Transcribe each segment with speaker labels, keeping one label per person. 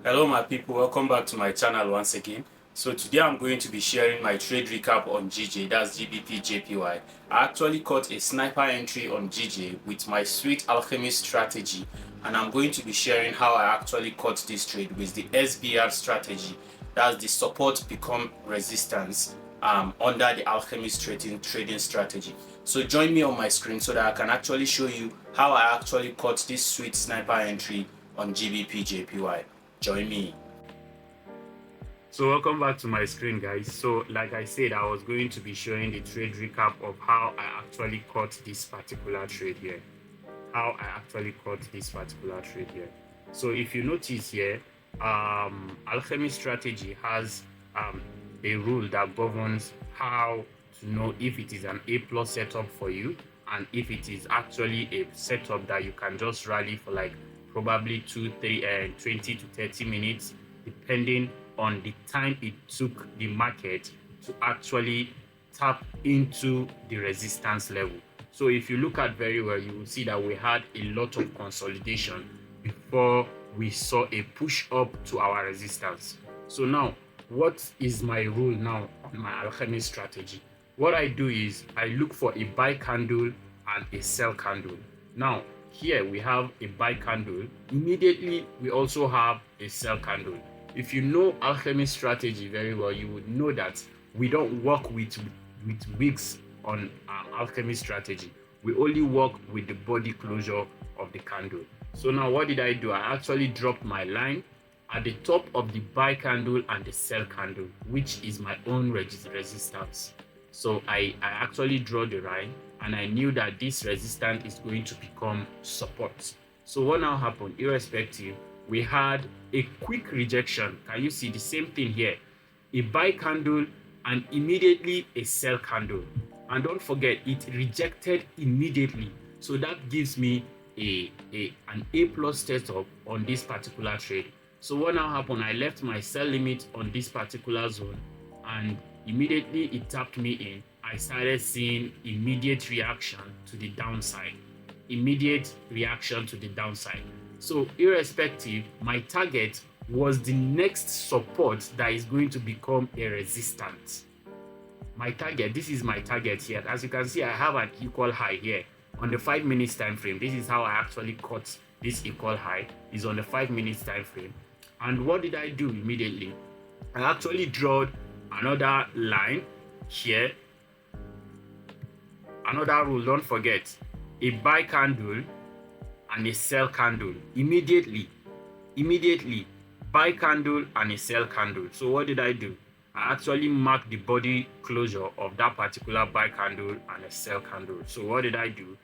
Speaker 1: Hello my people, welcome back to my channel once again. So today I'm going to be sharing my trade recap on GJ, that's GBPJPY. I actually caught a sniper entry on GJ with my sweet alchemist strategy, and I'm going to be sharing how I actually caught this trade with the SBR strategy, that's the support become resistance under the alchemist trading strategy. So join me on my screen so that I can actually show you how I actually caught this sweet sniper entry on GBPJPY. Join me. So welcome back to my screen, guys. So like I said, I was going to be showing the trade recap of how I actually caught this particular trade here. So if you notice here, alchemist strategy has a rule that governs how to know if it is an A plus setup for you and if it is actually a setup that you can just rally for like probably 20 to 30 minutes, depending on the time it took the market to actually tap into the resistance level. So if you look at very well, you will see that we had a lot of consolidation before we saw a push up to our resistance. So now, what is my rule now on my alchemist strategy? What I do is I look for a buy candle and a sell candle. Now, here we have a buy candle. Immediately, we also have a sell candle. If you know alchemist strategy very well, you would know that we don't work with wicks on alchemist strategy. We only work with the body closure of the candle. So now what did I do? I actually dropped my line at the top of the buy candle and the sell candle, which is my own resistance. So I actually draw the line, and I knew that this resistance is going to become support. So what now happened? Irrespective, we had a quick rejection. Can you see the same thing here? A buy candle and immediately a sell candle. And don't forget, it rejected immediately. So that gives me an A plus setup on this particular trade. So what now happened? I left my sell limit on this particular zone, and immediately it tapped me in. I started seeing immediate reaction to the downside. So irrespective, my target was the next support that is going to become a resistance. My target, this is my target here. As you can see, I have an equal high here on the 5 minutes time frame. This is how I actually caught this equal high, is on the 5 minutes time frame. And what did I do immediately? I actually drawed another line here. Another rule, don't forget, a buy candle and a sell candle. Immediately, buy candle and a sell candle. So what did I do? I actually marked the body closure of that particular buy candle and a sell candle. So what did I do?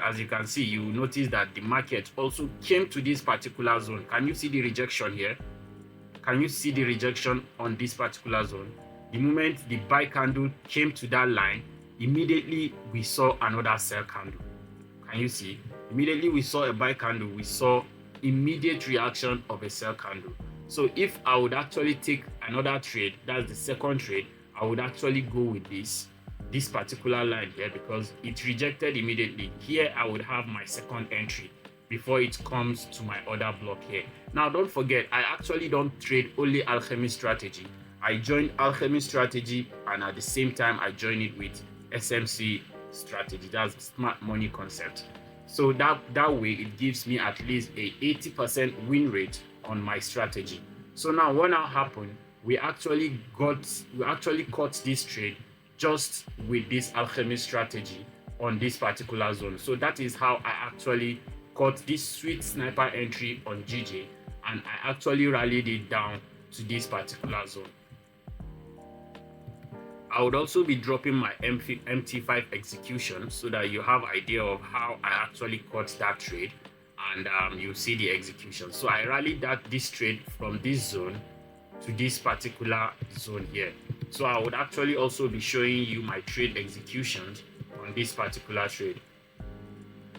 Speaker 1: As you can see, you will notice that the market also came to this particular zone. Can you see the rejection here? Can you see the rejection on this particular zone? The moment the buy candle came to that line, immediately we saw another sell candle. Can you see? Immediately we saw a buy candle, we saw immediate reaction of a sell candle. So if I would actually take another trade, that's the second trade, I would actually go with this particular line here because it rejected immediately. Here I would have my second entry before it comes to my other block here. Now don't forget, I actually don't trade only alchemist strategy. I joined alchemist strategy, and at the same time I joined it with SMC strategy, that's smart money concept. So that way it gives me at least a 80% win rate on my strategy. So now what now happened? We actually caught this trade just with this alchemist strategy on this particular zone. So that is how I actually caught this sweet sniper entry on GJ, and I actually rallied it down to this particular zone. I would also be dropping my MT5 execution so that you have idea of how I actually caught that trade, and you see the execution. So I rallied this trade from this zone to this particular zone here. So I would actually also be showing you my trade executions on this particular trade.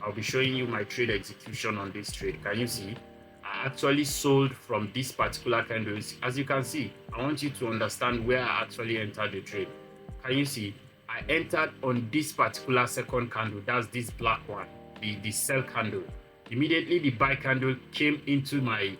Speaker 1: I'll be showing you my trade execution on this trade. Can you see? I actually sold from this particular candle. As you can see, I want you to understand where I actually entered the trade. Can you see? I entered on this particular second candle. That's this black one, the sell candle. Immediately the buy candle came into my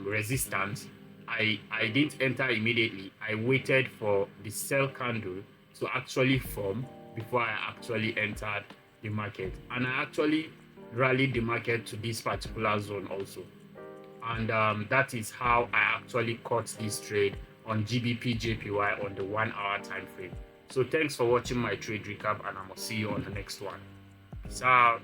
Speaker 1: resistance, I didn't enter immediately. I waited for the sell candle to actually form before I actually entered the market, and I actually rallied the market to this particular zone also. And that is how I actually caught this trade on GBPJPY on the 1 hour time frame. So thanks for watching my trade recap, and I'm gonna see you on the next one. Peace out.